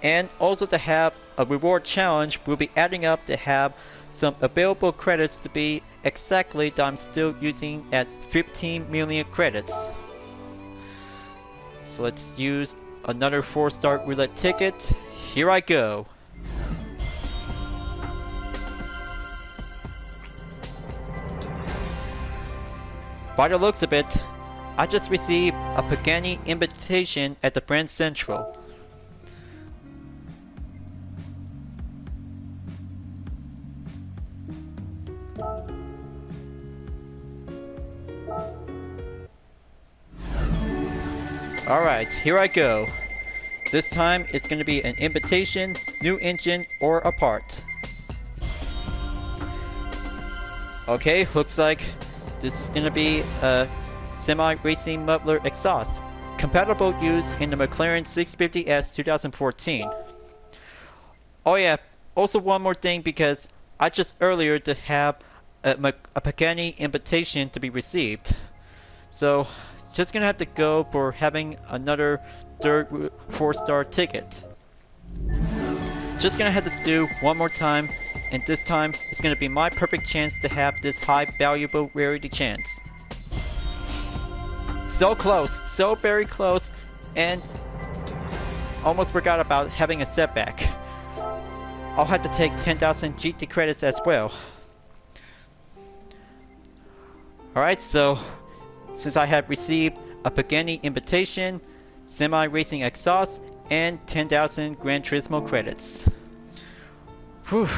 And also to have a reward challenge, we'll be adding up to have some available credits to be exactly that I'm still using at 15 million credits. So let's use another 4-star roulette ticket. Here I go. By the looks of it, I just received a Pagani invitation at the Brand Central. Alright, here I go. This time it's going to be an invitation, new engine, or a part. Okay, looks like this is going to be a semi-racing muffler exhaust. Compatible use in the McLaren 650S 2014. Oh yeah, also one more thing, because I just earlier to have a Pagani invitation to be received. So just gonna have to go for having another third 4-star ticket. Just gonna have to do one more time, and this time it's gonna be my perfect chance to have this high valuable rarity chance. So close, so very close, and almost forgot about having a setback. I'll have to take 10,000 GT credits as well. Alright, so since I have received a Pagani invitation, semi-racing exhaust, and 10,000 Gran Turismo credits. Whew.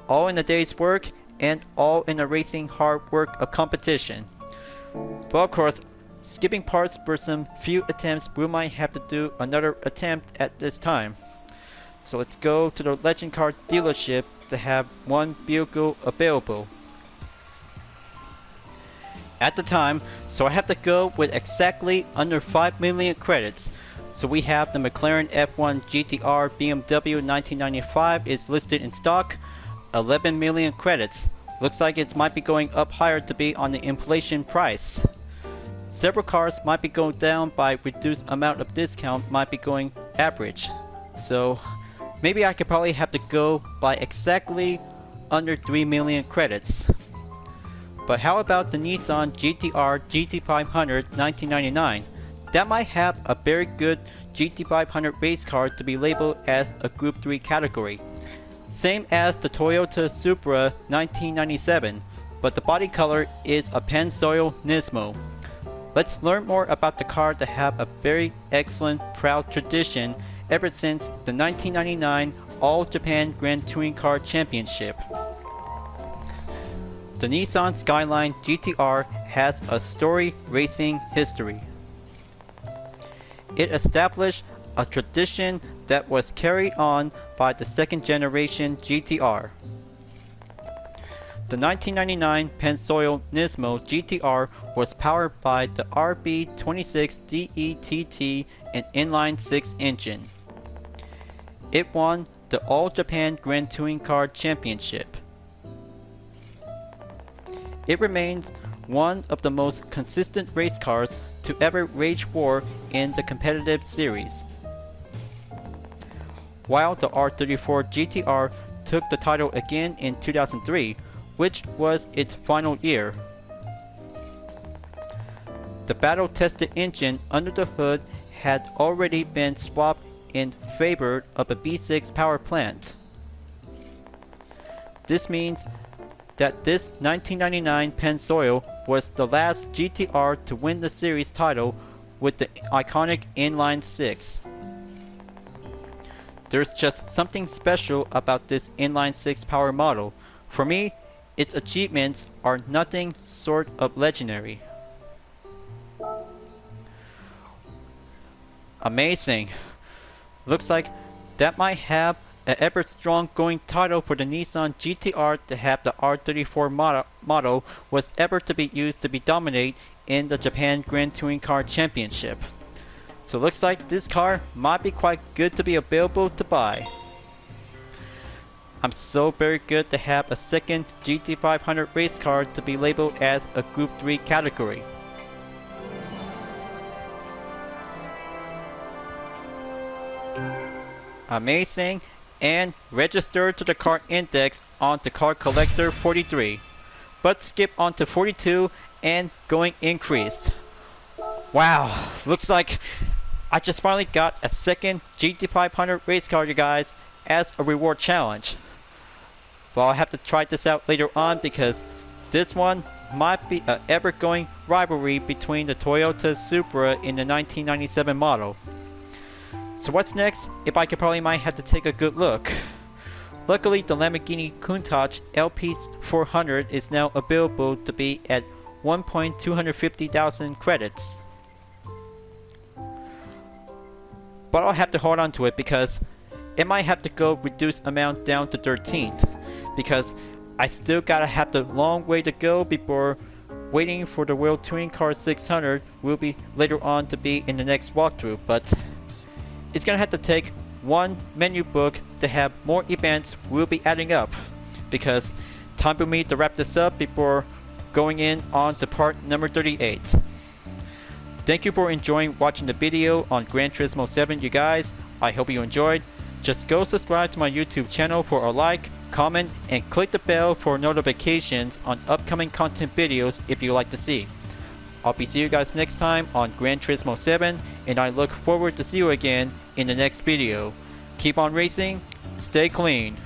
All in a day's work, and all in a racing hard work of competition. But of course, skipping parts for some few attempts, we might have to do another attempt at this time. So let's go to the Legend Car dealership to have one vehicle available. At the time, so I have to go with exactly under 5 million credits. So we have the McLaren F1 GTR BMW 1995 is listed in stock, 11 million credits. Looks like it might be going up higher to be on the inflation price. Several cars might be going down by reduced amount of discount, might be going average. So maybe I could probably have to go by exactly under 3 million credits. But how about the Nissan GTR GT500 1999? That might have a very good GT500 race car to be labeled as a Group 3 category. Same as the Toyota Supra 1997, but the body color is a Pennzoil Nismo. Let's learn more about the car that have a very excellent proud tradition ever since the 1999 All Japan Grand Touring Car Championship. The Nissan Skyline GTR has a storied racing history. It established a tradition that was carried on by the second generation GTR. The 1999 Pennzoil Nismo GTR was powered by the RB26 DETT and inline-6 engine. It won the All Japan Grand Touring Car Championship. It remains one of the most consistent race cars to ever wage war in the competitive series. While the R34 GTR took the title again in 2003, which was its final year. The battle-tested engine under the hood had already been swapped in favor of a V6 power plant. This means that this 1999 Pennzoil was the last GTR to win the series title with the iconic inline-6. There's just something special about this inline-6 power model. For me, its achievements are nothing short of legendary. Amazing. Looks like that might have an ever strong going title for the Nissan GTR to have the R34 model was ever to be used to be dominate in the Japan Grand Touring Car Championship. So looks like this car might be quite good to be available to buy. I'm so very good to have a second GT500 race car to be labeled as a Group 3 category. Amazing, and registered to the car index onto car collector 43, but skip onto 42 and going increased. Wow, looks like I just finally got a second GT500 race car, you guys, as a reward challenge. Well, I'll have to try this out later on because this one might be an ever-going rivalry between the Toyota Supra in the 1997 model. So what's next? If I could probably might have to take a good look. Luckily, the Lamborghini Countach LP400 is now available to be at 1,250,000 credits. but I'll have to hold on to it because it might have to go reduce amount down to 13th, because I still gotta have the long way to go before waiting for the World Touring Car 600 will be later on to be in the next walkthrough. But it's gonna have to take one menu book to have more events will be adding up, because time for me to wrap this up before going in on to part number 38. Thank you for enjoying watching the video on Gran Turismo 7, you guys. I hope you enjoyed. Just go subscribe to my YouTube channel for a like, comment, and click the bell for notifications on upcoming content videos if you like to see. I'll be seeing you guys next time on Gran Turismo 7, and I look forward to see you again in the next video. Keep on racing, stay clean.